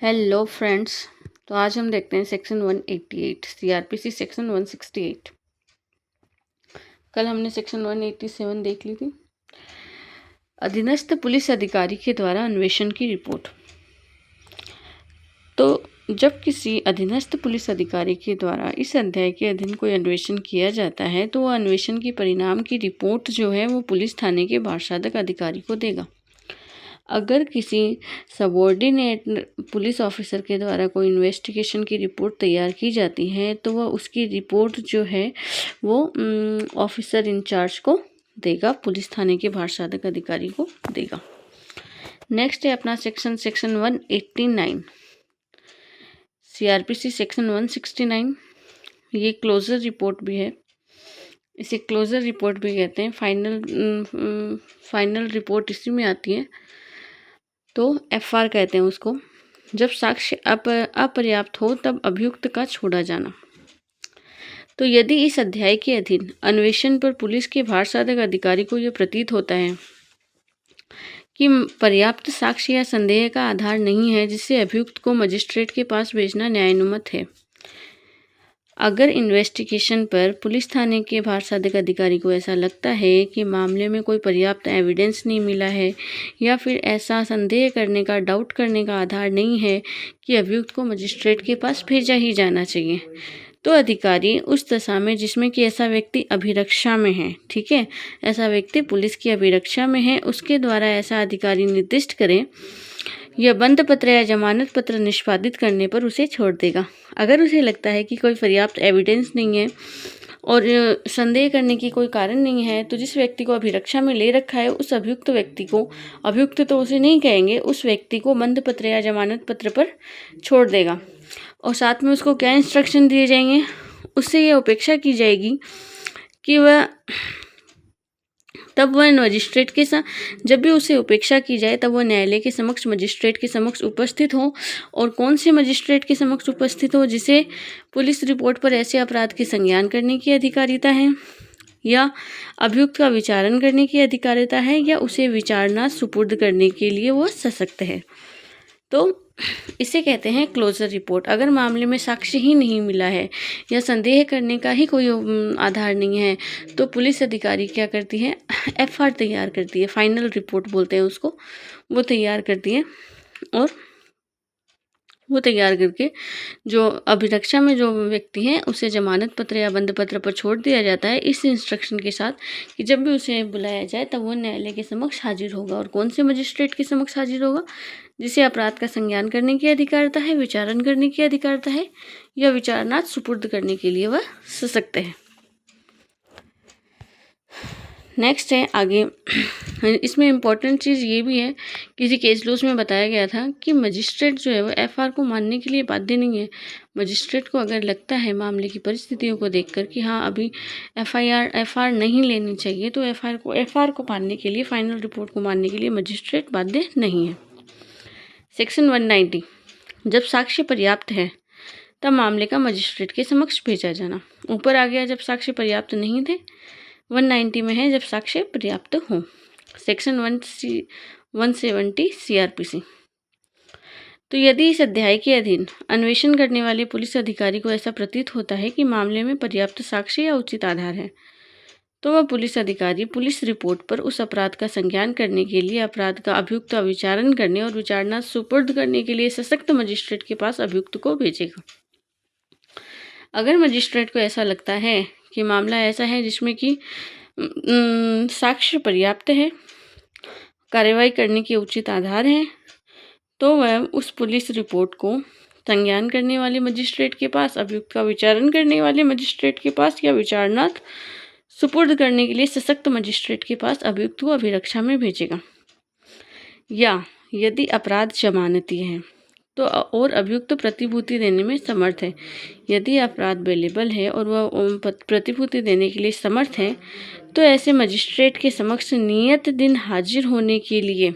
Hello friends. तो आज हम देखते हैं सेक्शन 188 सीआरपीसी सेक्शन 168। कल हमने सेक्शन 187 देख ली थी। अधीनस्थ पुलिस अधिकारी के द्वारा अन्वेषण की रिपोर्ट। तो जब किसी अधीनस्थ पुलिस अधिकारी के द्वारा इस अध्याय के अधीन कोई अन्वेषण किया जाता है तो वह अन्वेषण की परिणाम की रिपोर्ट जो है वो पुलिस थाने के भारसाधक अधिकारी को देगा। अगर किसी सबऑर्डिनेट पुलिस ऑफिसर के द्वारा कोई इन्वेस्टिगेशन की रिपोर्ट तैयार की जाती है तो वह उसकी रिपोर्ट जो है वो ऑफिसर इंचार्ज को देगा, पुलिस थाने के भारसाधक अधिकारी को देगा। नेक्स्ट है अपना सेक्शन 189 सीआरपीसी सेक्शन 169। ये क्लोजर रिपोर्ट भी है, इसे क्लोजर रिपोर्ट भी कहते हैं। फाइनल रिपोर्ट इसी में आती है, तो एफआर कहते हैं उसको। जब साक्ष्य अपर्याप्त हो तब अभियुक्त का छोड़ा जाना। तो यदि इस अध्याय के अधीन अन्वेषण पर पुलिस के भारसाधक अधिकारी को यह प्रतीत होता है कि पर्याप्त साक्ष्य या संदेह का आधार नहीं है जिससे अभियुक्त को मजिस्ट्रेट के पास भेजना न्यायानुमत है। अगर इन्वेस्टिगेशन पर पुलिस थाने के भारसाधक अधिकारी को ऐसा लगता है कि मामले में कोई पर्याप्त एविडेंस नहीं मिला है या फिर ऐसा संदेह करने का, डाउट करने का आधार नहीं है कि अभियुक्त को मजिस्ट्रेट के पास भेजा ही जाना चाहिए, तो अधिकारी उस दशा में जिसमें कि ऐसा व्यक्ति अभिरक्षा में है, ठीक है, ऐसा व्यक्ति पुलिस की अभिरक्षा में है, उसके द्वारा ऐसा अधिकारी निर्दिष्ट करें यह बंद पत्र या जमानत पत्र निष्पादित करने पर उसे छोड़ देगा। अगर उसे लगता है कि कोई पर्याप्त एविडेंस नहीं है और संदेह करने की कोई कारण नहीं है तो जिस व्यक्ति को अभिरक्षा में ले रखा है उस अभियुक्त व्यक्ति को, अभियुक्त तो उसे नहीं कहेंगे, उस व्यक्ति को बंद पत्र या जमानत पत्र पर छोड़ देगा। और साथ में उसको क्या इंस्ट्रक्शन दिए जाएंगे, उससे यह अपेक्षा की जाएगी कि वह मजिस्ट्रेट के साथ, जब भी उसे उपेक्षा की जाए तब वह न्यायालय के समक्ष मजिस्ट्रेट के समक्ष उपस्थित हो। और कौन से मजिस्ट्रेट के समक्ष उपस्थित हो? जिसे पुलिस रिपोर्ट पर ऐसे अपराध के संज्ञान करने की अधिकारिता है, या अभियुक्त का विचारण करने की अधिकारिता है, या उसे विचारणा सुपुर्द करने के लिए वह सशक्त है। तो इसे कहते हैं क्लोजर रिपोर्ट। अगर मामले में साक्ष्य ही नहीं मिला है या संदेह करने का ही कोई आधार नहीं है तो पुलिस अधिकारी क्या करती है? एफआर तैयार करती है, फाइनल रिपोर्ट बोलते हैं उसको, वो तैयार करती है। और वो तैयार करके जो अभिरक्षा में जो व्यक्ति है उसे जमानत पत्र या बंद पत्र पर छोड़ दिया जाता है, इस इंस्ट्रक्शन के साथ कि जब भी उसे बुलाया जाए तब वो न्यायालय के समक्ष हाजिर होगा। और कौन से मजिस्ट्रेट के समक्ष हाजिर होगा? जिसे अपराध का संज्ञान करने की अधिकारिता है, विचारण करने की अधिकारिता है, या विचारणार्थ सुपुर्द करने के लिए वह सशक्त है। नेक्स्ट है आगे, इसमें इम्पॉर्टेंट चीज़ ये भी है, किसी केस लॉज में बताया गया था कि मजिस्ट्रेट जो है वो एफआर को मानने के लिए बाध्य नहीं है। मजिस्ट्रेट को अगर लगता है मामले की परिस्थितियों को देखकर कि हाँ अभी एफआर नहीं लेनी चाहिए तो एफआर को मानने के लिए, फाइनल रिपोर्ट को मानने के लिए मजिस्ट्रेट बाध्य नहीं है। सेक्शन 190, जब साक्ष्य पर्याप्त है तब मामले का मजिस्ट्रेट के समक्ष भेजा जाना। ऊपर आ गया जब साक्ष्य पर्याप्त नहीं थे, 190 में है जब साक्ष्य पर्याप्त हो। Section 170 CrPC. तो यदि इस अध्याय के अधीन अन्वेषण करने वाले पुलिस अधिकारी को ऐसा प्रतीत होता है कि मामले में पर्याप्त साक्ष्य या उचित आधार है तो वह पुलिस अधिकारी पुलिस रिपोर्ट पर उस अपराध का संज्ञान करने के लिए, अपराध का अभियुक्त का विचारण करने और विचारणा सुपुर्द करने के लिए सशक्त मजिस्ट्रेट के पास अभियुक्त को भेजेगा। अगर मजिस्ट्रेट को ऐसा लगता है कि मामला ऐसा है जिसमें कि साक्ष्य पर्याप्त है, कार्रवाई करने के उचित आधार हैं, तो वह उस पुलिस रिपोर्ट को संज्ञान करने वाले मजिस्ट्रेट के पास, अभियुक्त का विचारण करने वाले मजिस्ट्रेट के पास, या विचारणार्थ सुपुर्द करने के लिए सशक्त मजिस्ट्रेट के पास अभियुक्त को अभिरक्षा में भेजेगा। या यदि अपराध जमानती है तो और अभियुक्त प्रतिभूति देने में समर्थ है, यदि अपराध बेलेबल है और वह प्रतिभूति देने के लिए समर्थ है तो ऐसे मजिस्ट्रेट के समक्ष नियत दिन हाजिर होने के लिए,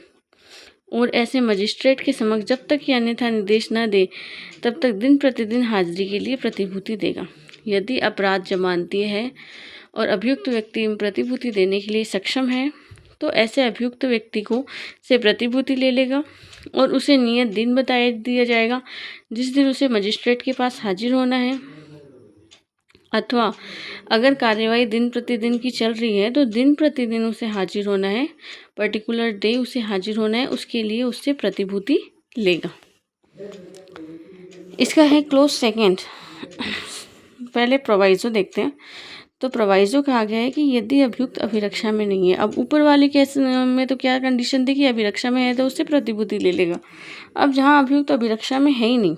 और ऐसे मजिस्ट्रेट के समक्ष जब तक कि अन्यथा निर्देश न दे तब तक दिन प्रतिदिन हाजिरी के लिए प्रतिभूति देगा। यदि अपराध जमानती है और अभियुक्त व्यक्ति प्रतिभूति देने के लिए सक्षम है तो ऐसे अभियुक्त व्यक्ति को से प्रतिभूति ले लेगा। और उसे नियत दिन बता दिया जाएगा जिस दिन उसे मजिस्ट्रेट के पास हाजिर होना है। अथवा अगर कार्यवाही दिन प्रतिदिन की चल रही है तो दिन प्रतिदिन उसे हाजिर होना है, पर्टिकुलर डे उसे हाजिर होना है, उसके लिए उससे प्रतिभूति लेगा। इसका है क्लोज सेकंड। पहले प्रोवाइजो देखते हैं। तो प्रोवाइजो कहा गया है कि यदि अभियुक्त अभिरक्षा में नहीं है। अब ऊपर वाले केस में तो क्या कंडीशन थी कि अभिरक्षा में है तो उससे प्रतिभूति ले लेगा। अब जहाँ अभियुक्त अभिरक्षा में है ही नहीं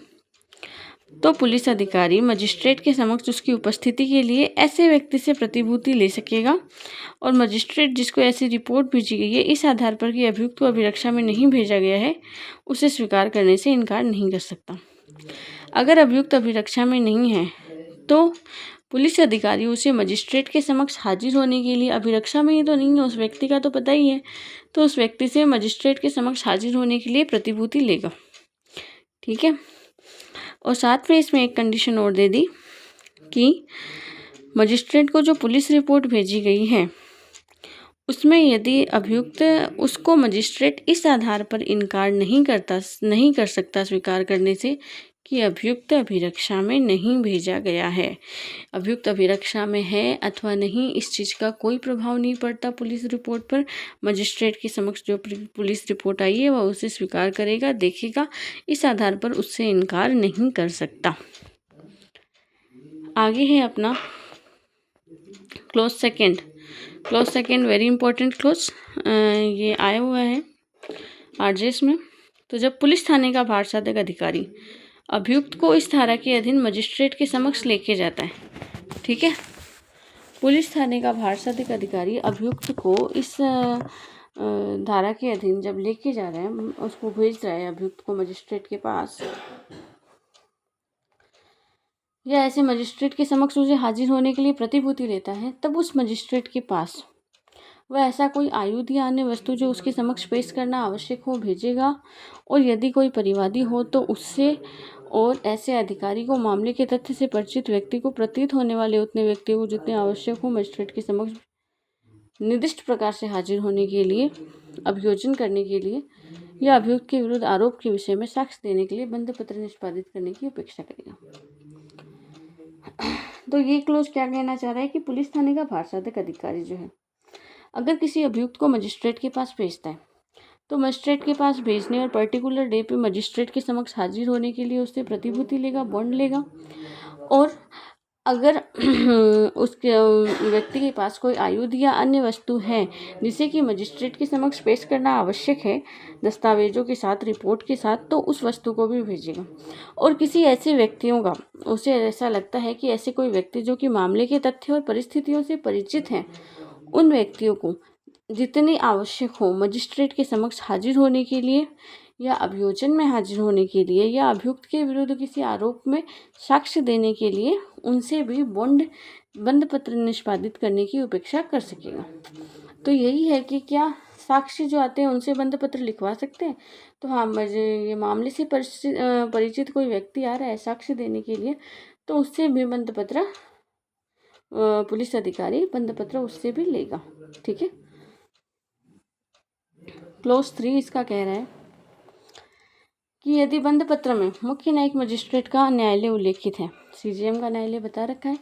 तो पुलिस अधिकारी मजिस्ट्रेट के समक्ष उसकी उपस्थिति के लिए ऐसे व्यक्ति से प्रतिभूति ले सकेगा और मजिस्ट्रेट जिसको ऐसी रिपोर्ट भेजी गई है इस आधार पर कि अभियुक्त को अभिरक्षा में नहीं भेजा गया है उसे स्वीकार करने से इनकार नहीं कर सकता। अगर अभियुक्त अभिरक्षा में नहीं है तो पुलिस अधिकारी उसे मजिस्ट्रेट के समक्ष हाजिर होने के लिए, अभिरक्षा में ही तो नहीं है उस व्यक्ति का तो पता ही है, तो उस व्यक्ति से मजिस्ट्रेट के समक्ष हाजिर होने के लिए प्रतिभूति लेगा। ठीक है। और साथ में इसमें एक कंडीशन और दे दी कि मजिस्ट्रेट को जो पुलिस रिपोर्ट भेजी गई है उसमें यदि अभियुक्त उसको मजिस्ट्रेट इस आधार पर इनकार नहीं कर सकता स्वीकार करने से कि अभियुक्त अभिरक्षा में नहीं भेजा गया है। अभियुक्त अभिरक्षा में है अथवा नहीं इस चीज़ का कोई प्रभाव नहीं पड़ता पुलिस रिपोर्ट पर। मजिस्ट्रेट के समक्ष जो पुलिस रिपोर्ट आई है वह उसे स्वीकार करेगा, देखेगा, इस आधार पर उससे इनकार नहीं कर सकता। आगे है अपना close second. Close second very important close, ये आया हुआ है आरजेएस में। तो जब पुलिस थाने का भार साधक अधिकारी अभियुक्त को इस धारा के अधीन मजिस्ट्रेट के समक्ष लेके जाता है, ठीक है, पुलिस थाने का भार साधक अधिकारी अभियुक्त को इस धारा के अधीन जब लेके जा रहा है, उसको भेज रहा है अभियुक्त को मजिस्ट्रेट के पास या ऐसे मजिस्ट्रेट के समक्ष उसे हाजिर होने के लिए प्रतिभूति लेता है, तब उस मजिस्ट्रेट के पास वह ऐसा कोई आयुध या अन्य वस्तु जो उसके समक्ष पेश करना आवश्यक हो भेजेगा और यदि कोई परिवादी हो तो उससे और ऐसे अधिकारी को मामले के तथ्य से परिचित व्यक्ति को प्रतीत होने वाले उतने व्यक्तियों को जितने आवश्यक हो मजिस्ट्रेट के समक्ष निर्दिष्ट प्रकार से हाजिर होने के लिए, अभियोजन करने के लिए या अभियुक्त के विरुद्ध आरोप के विषय में साक्ष्य देने के लिए बंद पत्र निष्पादित करने की अपेक्षा करेगा। तो ये क्लोज क्या कहना चाह रहा है कि पुलिस थाने का भार साधक अधिकारी जो है अगर किसी अभियुक्त को मजिस्ट्रेट के पास भेजता है तो मजिस्ट्रेट के पास भेजने और पर्टिकुलर डे पे मजिस्ट्रेट के समक्ष हाजिर होने के लिए उससे प्रतिभूति लेगा, बॉन्ड लेगा। और अगर उसके व्यक्ति के पास कोई आयुध या अन्य वस्तु है जिसे कि मजिस्ट्रेट के समक्ष पेश करना आवश्यक है दस्तावेजों के साथ, रिपोर्ट के साथ, तो उस वस्तु को भी भेजेगा। और किसी ऐसे व्यक्तियों का उसे ऐसा लगता है कि ऐसे कोई व्यक्ति जो कि मामले के तथ्य और परिस्थितियों से परिचित हैं, उन व्यक्तियों को जितनी आवश्यक हो मजिस्ट्रेट के समक्ष हाजिर होने के लिए या अभियोजन में हाजिर होने के लिए या अभियुक्त के विरुद्ध किसी आरोप में साक्ष्य देने के लिए उनसे भी बंद पत्र निष्पादित करने की अपेक्षा कर सकेगा। तो यही है कि क्या साक्ष्य जो आते हैं उनसे बंद पत्र लिखवा सकते हैं। तो हाँ, ये मामले से परिचित कोई व्यक्ति आ रहा है साक्ष्य देने के लिए तो उससे भी बंद पत्र पुलिस अधिकारी बंद पत्र उससे भी लेगा। ठीक है। क्लोज 3 इसका कह रहा है कि यदि बंद पत्र में मुख्य न्यायिक मजिस्ट्रेट का न्यायालय उल्लेखित है, सीजेएम का न्यायालय बता रखा है,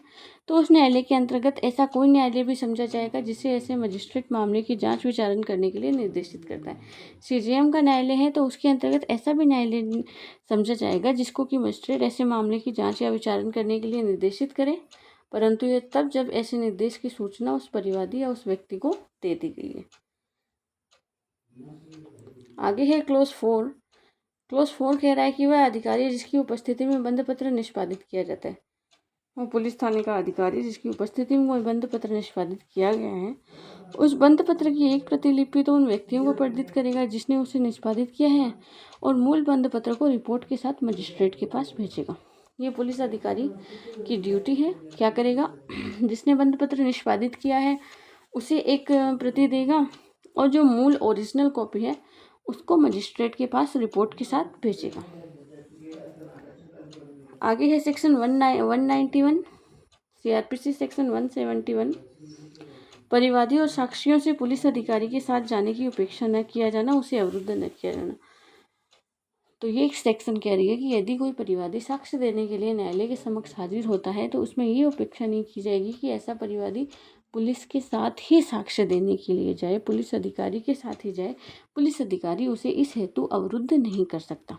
तो उस न्यायालय के अंतर्गत ऐसा कोई न्यायालय भी समझा जाएगा जिसे ऐसे मजिस्ट्रेट मामले की जांच विचारण करने के लिए निर्देशित करता है। सीजेएम का न्यायालय है तो उसके अंतर्गत ऐसा भी न्यायालय समझा जाएगा जिसको कि मजिस्ट्रेट ऐसे मामले की जाँच या विचारण करने के लिए निर्देशित करे, परंतु यह तब जब ऐसे निर्देश की सूचना उस परिवादी या उस व्यक्ति को दे दी गई है। आगे है क्लोज 4। क्लोज 4 कह रहा है कि वह अधिकारी जिसकी उपस्थिति में बंद पत्र निष्पादित किया जाता है, वो पुलिस थाने का अधिकारी जिसकी उपस्थिति में कोई बंद पत्र निष्पादित किया गया है, उस बंद पत्र की एक प्रतिलिपि तो उन व्यक्तियों को प्रदत्त करेगा जिसने उसे निष्पादित किया है और मूल बंद पत्र को रिपोर्ट के साथ मजिस्ट्रेट के पास भेजेगा। ये पुलिस अधिकारी की ड्यूटी है। क्या करेगा, जिसने बंद पत्र निष्पादित किया है उसे एक प्रति देगा और जो मूल ओरिजिनल कॉपी है उसको मजिस्ट्रेट के पास रिपोर्ट के साथ भेजेगा। आगे है सेक्शन 191 सीआरपीसी सेक्शन 171 परिवादी और साक्षियों से पुलिस अधिकारी के साथ जाने की उपेक्षा न किया जाना, उसे अवरुद्ध न किया जाना। तो ये एक सेक्शन कह रही है कि यदि कोई परिवादी साक्ष्य देने के लिए न्यायालय के समक्ष हाजिर होता है तो उसमें ये अपेक्षा नहीं की जाएगी कि ऐसा परिवादी पुलिस के साथ ही साक्ष्य देने के लिए जाए, पुलिस अधिकारी के साथ ही जाए। पुलिस अधिकारी उसे इस हेतु अवरुद्ध नहीं कर सकता।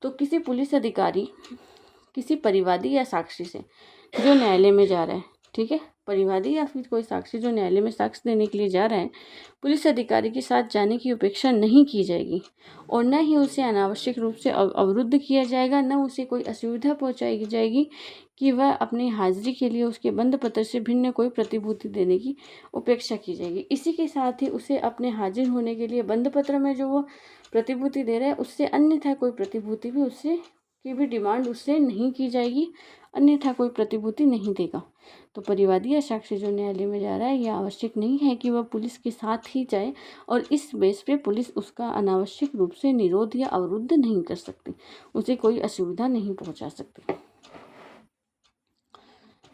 तो किसी पुलिस अधिकारी किसी परिवादी या साक्षी से जो न्यायालय में जा रहा है, ठीक है, परिवादी या फिर कोई साक्षी जो न्यायालय में साक्ष्य देने के लिए जा रहा है, पुलिस अधिकारी के साथ जाने की अपेक्षा नहीं की जाएगी और न ही उसे अनावश्यक रूप से अवरुद्ध किया जाएगा, न उसे कोई असुविधा पहुंचाई जाएगी कि वह अपनी हाजिरी के लिए उसके बंद पत्र से भिन्न कोई प्रतिभूति देने की उपेक्षा की जाएगी। इसी के साथ ही उसे अपने हाजिर होने के लिए बंद पत्र में जो वो प्रतिभूति दे रहा है उससे अन्यथा कोई प्रतिभूति भी उससे की भी डिमांड उससे नहीं की जाएगी, अन्यथा कोई प्रतिभूति नहीं देगा। तो परिवादी या साक्षी जो न्यायालय में जा रहा है, यह आवश्यक नहीं है कि वह पुलिस के साथ ही जाए और इस बेस पे पुलिस उसका अनावश्यक रूप से निरोध या अवरुद्ध नहीं कर सकती, उसे कोई असुविधा नहीं पहुंचा सकती।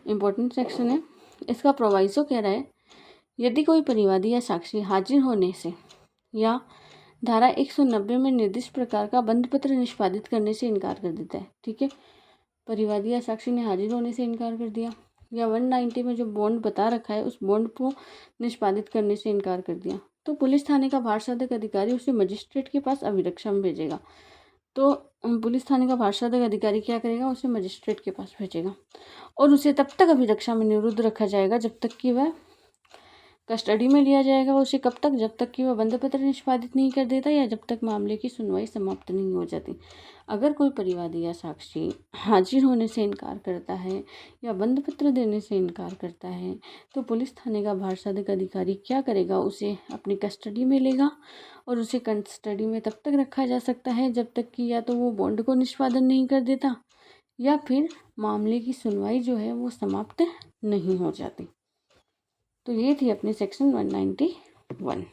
इम्पोर्टेंट सेक्शन है। इसका प्रोवाइसो कह रहा है, यदि कोई परिवादी या साक्षी हाजिर होने से या धारा 190 में निर्दिष्ट प्रकार का बंद पत्र निष्पादित करने से इनकार कर देता है, ठीक है, परिवादी या साक्षी ने हाजिर होने से इनकार कर दिया या 190 में जो बॉन्ड बता रखा है उस बॉन्ड को निष्पादित करने से इनकार कर दिया, तो पुलिस थाने का भारसाधक अधिकारी उसे मजिस्ट्रेट के पास अभिरक्षा में भेजेगा। तो पुलिस थाने का भारसाधक अधिकारी क्या करेगा, उसे मजिस्ट्रेट के पास भेजेगा और उसे तब तक अभिरक्षा में निरुद्ध रखा जाएगा जब तक कि वह कस्टडी में लिया जाएगा। उसे कब तक, जब तक कि वह बंद पत्र निष्पादित नहीं कर देता या जब तक मामले की सुनवाई समाप्त नहीं हो जाती। अगर कोई परिवादी या साक्षी हाजिर होने से इनकार करता है या बंद पत्र देने से इनकार करता है तो पुलिस थाने का भारसाधक अधिकारी क्या करेगा, उसे अपनी कस्टडी में लेगा और उसे कस्टडी में तब तक रखा जा सकता है जब तक कि या तो वो बॉन्ड को निष्पादन नहीं कर देता या फिर मामले की सुनवाई जो है वो समाप्त नहीं हो जाती। तो ये थी अपनी सेक्शन 191।